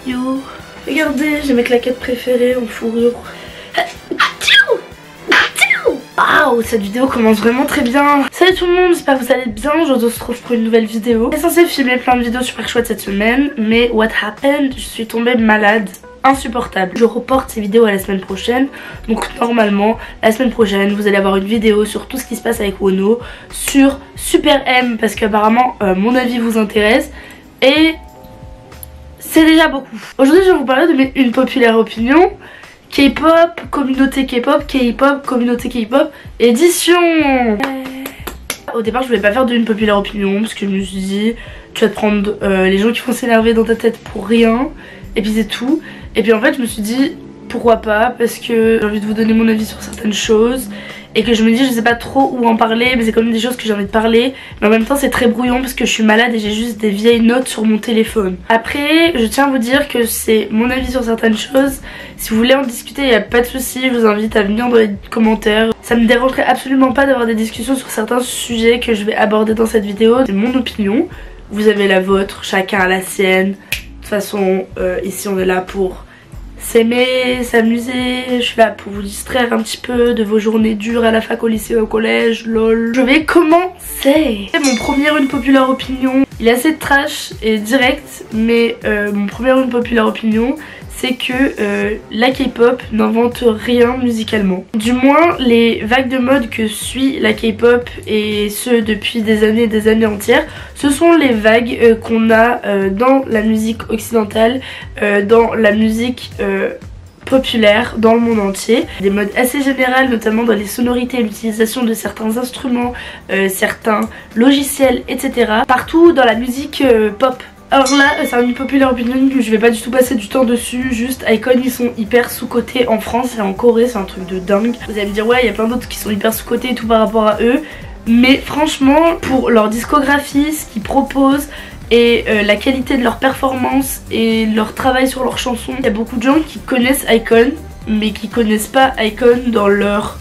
Yo, regardez, j'ai mes claquettes préférées en fourrure. Waouh, cette vidéo commence vraiment très bien. Salut tout le monde, j'espère que vous allez bien. Aujourd'hui on se retrouve pour une nouvelle vidéo. Je suis censée filmer plein de vidéos super chouettes cette semaine, mais what happened? Je suis tombée malade, insupportable. Je reporte ces vidéos à la semaine prochaine. Donc normalement, la semaine prochaine, vous allez avoir une vidéo sur tout ce qui se passe avec Wono, sur Super M, parce qu'apparemment mon avis vous intéresse. Et c'est déjà beaucoup. Aujourd'hui je vais vous parler de mes une populaire opinion. K-pop, communauté K-pop, K-pop, communauté K-pop, édition. Au départ je voulais pas faire d'une populaire opinion parce que je me suis dit tu vas te prendre les gens qui vont s'énerver dans ta tête pour rien et puis c'est tout. Et puis en fait je me suis dit pourquoi pas, parce que j'ai envie de vous donner mon avis sur certaines choses et que je me dis je sais pas trop où en parler, mais c'est quand même des choses que j'ai envie de parler, mais en même temps c'est très brouillon parce que je suis malade et j'ai juste des vieilles notes sur mon téléphone. Après je tiens à vous dire que c'est mon avis sur certaines choses. Si vous voulez en discuter, il n'y a pas de souci, je vous invite à venir dans les commentaires. Ça me dérangerait absolument pas d'avoir des discussions sur certains sujets que je vais aborder dans cette vidéo. C'est mon opinion, vous avez la vôtre, chacun a la sienne. De toute façon ici on est là pour s'aimer, s'amuser, je suis là pour vous distraire un petit peu de vos journées dures à la fac, au lycée, au collège, lol. Je vais commencer. Mon premier une populaire opinion, il est assez trash et direct, mais mon premier une populaire opinion, c'est que la K-pop n'invente rien musicalement. Du moins les vagues de mode que suit la K-pop, et ce depuis des années entières, ce sont les vagues qu'on a dans la musique occidentale, dans la musique populaire dans le monde entier. Des modes assez générales, notamment dans les sonorités et l'utilisation de certains instruments, certains logiciels, etc. Partout dans la musique pop. Alors là, c'est une populaire opinion, je vais pas du tout passer du temps dessus, juste iKON ils sont hyper sous-cotés en France et en Corée, c'est un truc de dingue. Vous allez me dire ouais, il y a plein d'autres qui sont hyper sous-cotés et tout par rapport à eux, mais franchement, pour leur discographie, ce qu'ils proposent et la qualité de leur performance et leur travail sur leurs chansons, il y a beaucoup de gens qui connaissent iKON, mais qui connaissent pas iKON dans leur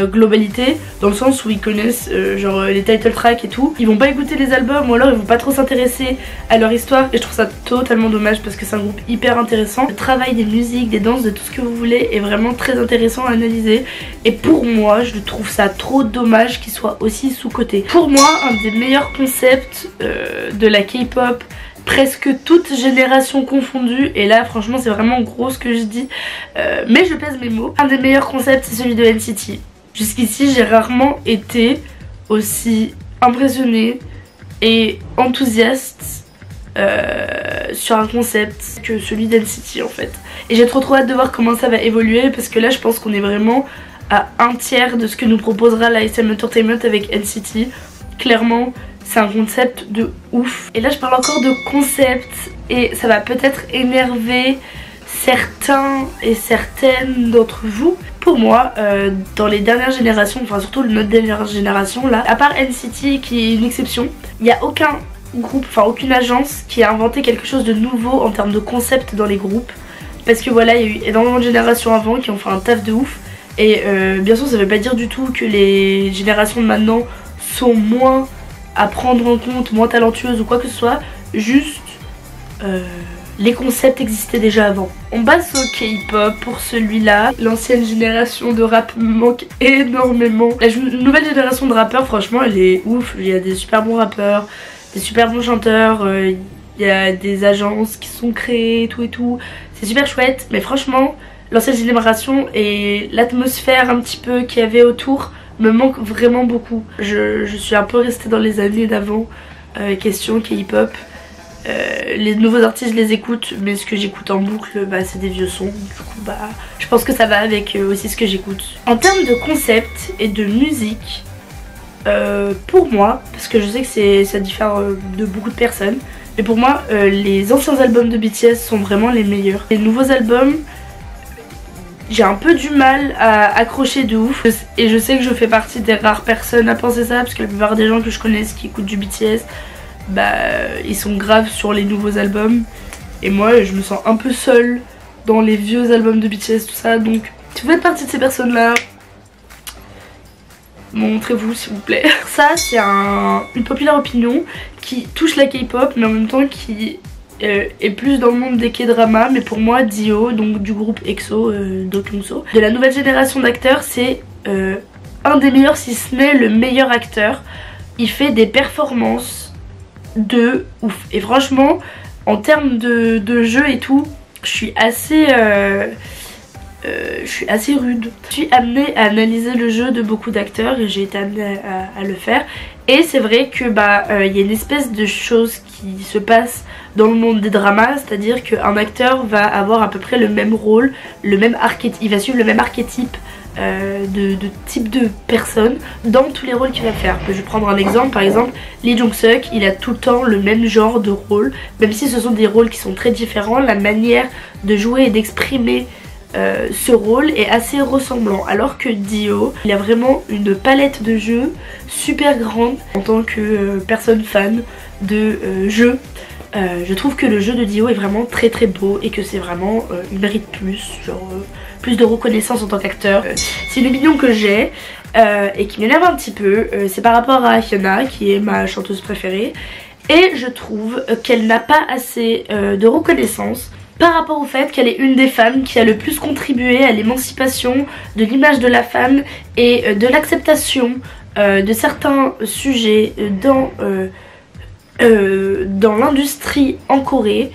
globalité, dans le sens où ils connaissent genre les title tracks et tout. Ils vont pas écouter les albums, ou alors ils vont pas trop s'intéresser à leur histoire, et je trouve ça totalement dommage parce que c'est un groupe hyper intéressant. Le travail des musiques, des danses, de tout ce que vous voulez est vraiment très intéressant à analyser, et pour moi je trouve ça trop dommage qu'ils soient aussi sous-cotés. Pour moi un des meilleurs concepts de la K-pop, presque toute génération confondue, et là franchement c'est vraiment gros ce que je dis, mais je pèse mes mots, un des meilleurs concepts c'est celui de NCT. Jusqu'ici j'ai rarement été aussi impressionnée et enthousiaste sur un concept que celui d'NCT en fait. Et j'ai trop hâte de voir comment ça va évoluer, parce que là je pense qu'on est vraiment à un tiers de ce que nous proposera la SM Entertainment avec NCT. Clairement c'est un concept de ouf. Et là je parle encore de concept et ça va peut-être énerver certains et certaines d'entre vous. Pour moi, dans les dernières générations, enfin surtout notre dernière génération là, à part NCT qui est une exception, il n'y a aucun groupe, enfin aucune agence qui a inventé quelque chose de nouveau en termes de concept dans les groupes. Parce que voilà, il y a eu énormément de générations avant qui ont fait un taf de ouf. Et bien sûr ça veut pas dire du tout que les générations de maintenant sont moins à prendre en compte, moins talentueuses ou quoi que ce soit. Juste les concepts existaient déjà avant. On passe au K-pop pour celui-là. L'ancienne génération de rap me manque énormément. La nouvelle génération de rappeurs, franchement, elle est ouf. Il y a des super bons rappeurs, des super bons chanteurs, il y a des agences qui sont créées, tout et tout. C'est super chouette, mais franchement, l'ancienne génération et l'atmosphère un petit peu qu'il y avait autour me manque vraiment beaucoup. Je suis un peu restée dans les années d'avant, question K-pop. Les nouveaux artistes je les écoute, mais ce que j'écoute en boucle bah, c'est des vieux sons, du coup bah je pense que ça va avec aussi ce que j'écoute. En termes de concept et de musique, pour moi, parce que je sais que ça diffère de beaucoup de personnes, mais pour moi les anciens albums de BTS sont vraiment les meilleurs. Les nouveaux albums, j'ai un peu du mal à accrocher de ouf, et je sais que je fais partie des rares personnes à penser ça, parce que la plupart des gens que je connais qui écoutent du BTS, bah ils sont graves sur les nouveaux albums, et moi je me sens un peu seule dans les vieux albums de BTS, tout ça. Donc si vous faites partie de ces personnes là, montrez-vous s'il vous plaît. Ça c'est une populaire opinion qui touche la K-pop, mais en même temps qui est plus dans le monde des K-dramas, mais pour moi Dio, donc du groupe EXO, Do Kyung-soo, de la nouvelle génération d'acteurs, c'est un des meilleurs, si ce n'est le meilleur acteur. Il fait des performances de ouf. Et franchement, en termes de jeu et tout, je suis assez rude. Je suis amenée à analyser le jeu de beaucoup d'acteurs et j'ai été amenée à le faire. Et c'est vrai que y a une espèce de chose qui se passe dans le monde des dramas, c'est-à-dire qu'un acteur va avoir à peu près le même rôle, le même archétype, il va suivre le même archétype de type de personne dans tous les rôles qu'il va faire. Je vais prendre un exemple, par exemple Lee Jong-suk, il a tout le temps le même genre de rôle, même si ce sont des rôles qui sont très différents, la manière de jouer et d'exprimer ce rôle est assez ressemblant, alors que Dio, il a vraiment une palette de jeux super grande. En tant que personne fan de jeux, je trouve que le jeu de Dio est vraiment très très beau et que c'est vraiment, il mérite plus, genre plus de reconnaissance en tant qu'acteur. C'est une opinion que j'ai et qui m'énerve un petit peu, c'est par rapport à Hyuna qui est ma chanteuse préférée, et je trouve qu'elle n'a pas assez de reconnaissance par rapport au fait qu'elle est une des femmes qui a le plus contribué à l'émancipation de l'image de la femme et de l'acceptation de certains sujets dans l'industrie en Corée.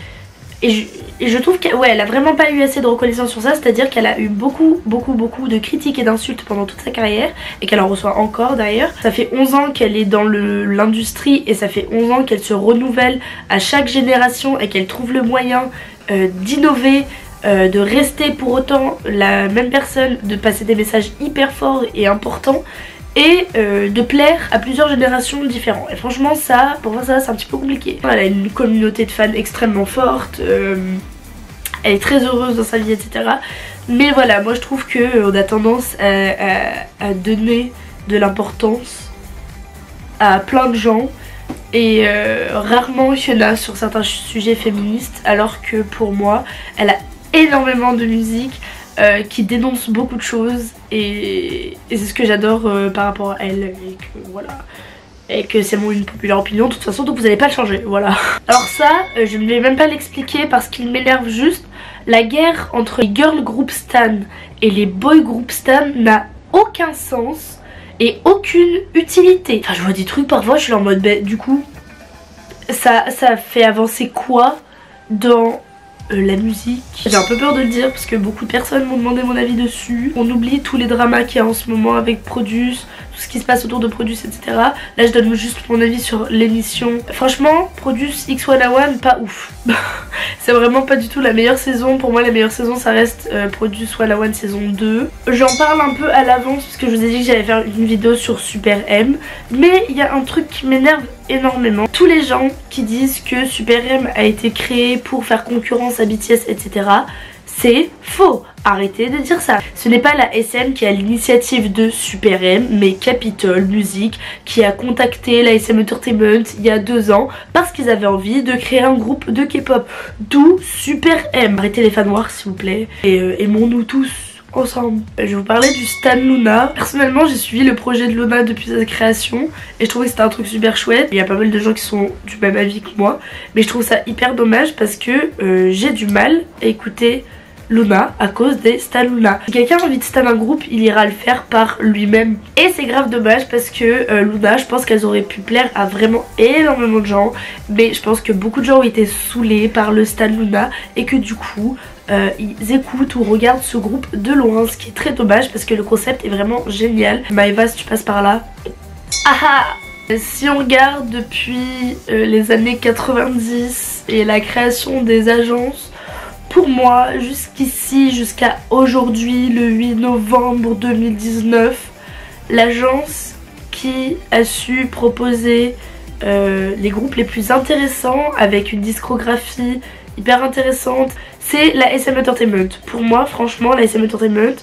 Et je trouve qu'elle a vraiment pas eu assez de reconnaissance sur ça, c'est-à-dire qu'elle a eu beaucoup de critiques et d'insultes pendant toute sa carrière, et qu'elle en reçoit encore d'ailleurs. Ça fait 11 ans qu'elle est dans l'industrie, et ça fait 11 ans qu'elle se renouvelle à chaque génération et qu'elle trouve le moyen d'innover, de rester pour autant la même personne, de passer des messages hyper forts et importants, et de plaire à plusieurs générations différentes. Et franchement ça, pour moi ça c'est un petit peu compliqué. Elle a une communauté de fans extrêmement forte, elle est très heureuse dans sa vie, etc. Mais voilà, moi je trouve qu'on a tendance à donner de l'importance à plein de gens et rarement Hyuna sur certains sujets féministes, alors que pour moi elle a énormément de musique qui dénonce beaucoup de choses, et c'est ce que j'adore par rapport à elle, et que voilà, et que c'est une populaire opinion de toute façon, donc vous n'allez pas le changer, voilà. Alors ça, je ne vais même pas l'expliquer parce qu'il m'énerve juste. La guerre entre les girl group stan et les boy group stan n'a aucun sens et aucune utilité. Enfin je vois des trucs parfois, je suis là en mode du coup ça fait avancer quoi dans la musique? J'ai un peu peur de le dire parce que beaucoup de personnes m'ont demandé mon avis dessus. On oublie tous les dramas qu'il y a en ce moment avec Produce, tout ce qui se passe autour de Produce, etc. Là je donne juste mon avis sur l'émission. Franchement, Produce X101, pas ouf. C'est vraiment pas du tout la meilleure saison. Pour moi la meilleure saison ça reste Produce 101 saison 2. J'en parle un peu à l'avance parce que je vous ai dit que j'allais faire une vidéo sur Super M. Mais il y a un truc qui m'énerve énormément. Tous les gens qui disent que Super M a été créé pour faire concurrence à BTS, etc. C'est faux. Arrêtez de dire ça. Ce n'est pas la SM qui a l'initiative de Super M, mais Capitol Music qui a contacté la SM Entertainment il y a 2 ans parce qu'ils avaient envie de créer un groupe de K-pop. D'où Super M. Arrêtez les fans noirs s'il vous plaît et aimons-nous tous ensemble. Je vais vous parler du Stan Luna. Personnellement j'ai suivi le projet de Luna depuis sa création et je trouvais que c'était un truc super chouette. Il y a pas mal de gens qui sont du même avis que moi, mais je trouve ça hyper dommage parce que j'ai du mal à écouter Luna à cause des Stan Luna. Si quelqu'un a envie de stan un groupe, il ira le faire par lui-même. Et c'est grave dommage parce que Luna, je pense qu'elles auraient pu plaire à vraiment énormément de gens, mais je pense que beaucoup de gens ont été saoulés par le Stan Luna et que du coup ils écoutent ou regardent ce groupe de loin, ce qui est très dommage parce que le concept est vraiment génial. Maëva, si tu passes par là. Ah! Si on regarde depuis les années 90 et la création des agences, pour moi, jusqu'ici, jusqu'à aujourd'hui, le 8 novembre 2019, l'agence qui a su proposer les groupes les plus intéressants avec une discographie hyper intéressante, c'est la SM Entertainment. Pour moi, franchement, la SM Entertainment,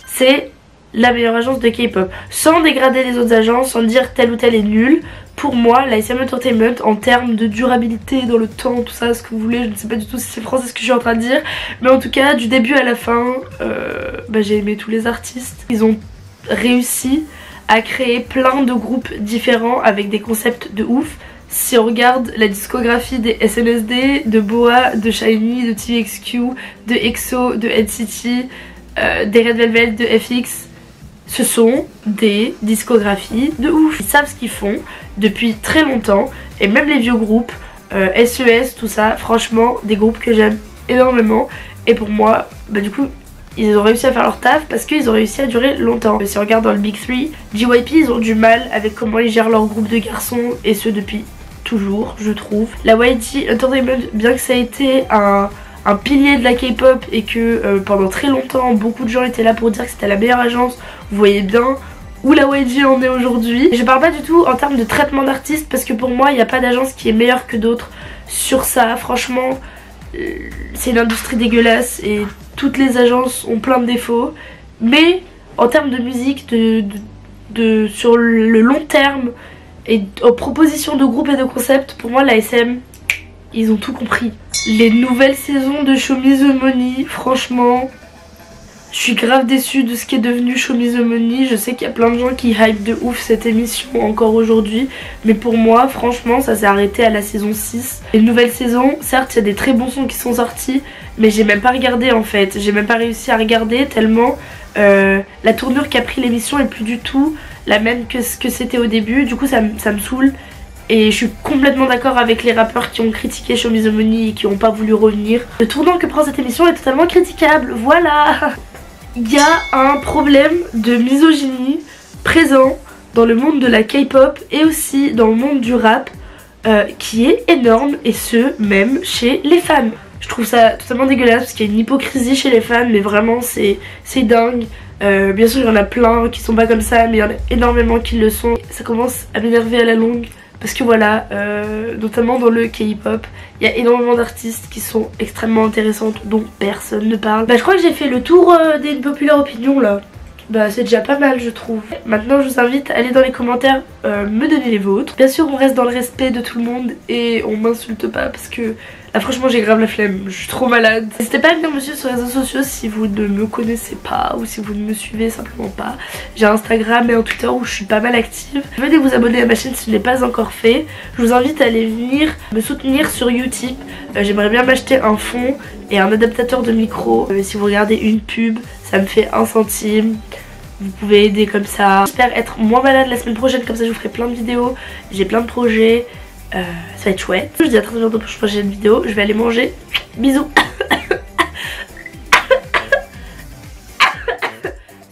c'est la meilleure agence de K-pop. Sans dégrader les autres agences, sans dire telle ou telle est nulle. Pour moi, la SM Entertainment, en termes de durabilité dans le temps, tout ça, ce que vous voulez, je ne sais pas du tout si c'est français ce que je suis en train de dire, mais en tout cas, du début à la fin, j'ai aimé tous les artistes. Ils ont réussi à créer plein de groupes différents avec des concepts de ouf. Si on regarde la discographie des SNSD, de Boa, de SHINee, de TVXQ, de EXO, de NCT, des Red Velvet, de FX, ce sont des discographies de ouf. Ils savent ce qu'ils font depuis très longtemps, et même les vieux groupes, SES, tout ça, franchement, des groupes que j'aime énormément. Et pour moi, bah du coup, ils ont réussi à faire leur taf parce qu'ils ont réussi à durer longtemps. Si on regarde dans le Big 3, JYP, ils ont du mal avec comment ils gèrent leur groupe de garçons, et ce depuis toujours, je trouve. La YG Entertainment, bien que ça a été un pilier de la K-pop et que pendant très longtemps beaucoup de gens étaient là pour dire que c'était la meilleure agence, vous voyez bien où la YG en est aujourd'hui. Je parle pas du tout en termes de traitement d'artistes parce que pour moi il n'y a pas d'agence qui est meilleure que d'autres sur ça. Franchement c'est une industrie dégueulasse et toutes les agences ont plein de défauts, mais en termes de musique, sur le long terme et aux propositions de groupes et de concepts, pour moi la SM, ils ont tout compris. Les nouvelles saisons de Show Me The Money, franchement, je suis grave déçue de ce qui est devenu Show Me The Money. Je sais qu'il y a plein de gens qui hype de ouf cette émission encore aujourd'hui, mais pour moi, franchement, ça s'est arrêté à la saison 6. Les nouvelles saisons, certes, il y a des très bons sons qui sont sortis, mais j'ai même pas regardé en fait. J'ai même pas réussi à regarder tellement la tournure qu'a pris l'émission est plus du tout la même que ce que c'était au début. Du coup, ça me saoule. Et je suis complètement d'accord avec les rappeurs qui ont critiqué Show Me The Money et qui n'ont pas voulu revenir. Le tournant que prend cette émission est totalement critiquable, voilà. Il y a un problème de misogynie présent dans le monde de la K-pop et aussi dans le monde du rap qui est énorme, et ce, même chez les fans. Je trouve ça totalement dégueulasse parce qu'il y a une hypocrisie chez les fans, mais vraiment c'est dingue. Bien sûr il y en a plein qui sont pas comme ça, mais il y en a énormément qui le sont. Ça commence à m'énerver à la longue. Parce que voilà, notamment dans le K-pop, il y a énormément d'artistes qui sont extrêmement intéressantes dont personne ne parle. Bah je crois que j'ai fait le tour des populaires opinions là. Bah c'est déjà pas mal je trouve. Maintenant je vous invite à aller dans les commentaires me donner les vôtres. Bien sûr on reste dans le respect de tout le monde et on m'insulte pas parce que là franchement j'ai grave la flemme, je suis trop malade. N'hésitez pas à venir me suivre sur les réseaux sociaux si vous ne me connaissez pas ou si vous ne me suivez simplement pas. J'ai un Instagram et un Twitter où je suis pas mal active. Venez vous abonner à ma chaîne si ce n'est pas encore fait. Je vous invite à aller venir me soutenir sur Utip. J'aimerais bien m'acheter un fond et un adaptateur de micro. Si vous regardez une pub, ça me fait 1 centime. Vous pouvez aider comme ça. J'espère être moins malade la semaine prochaine, comme ça je vous ferai plein de vidéos. J'ai plein de projets. Ça va être chouette. Je vous dis à très bientôt pour une prochaine vidéo. Je vais aller manger. Bisous.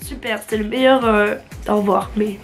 Super, c'était le meilleur au revoir. Mais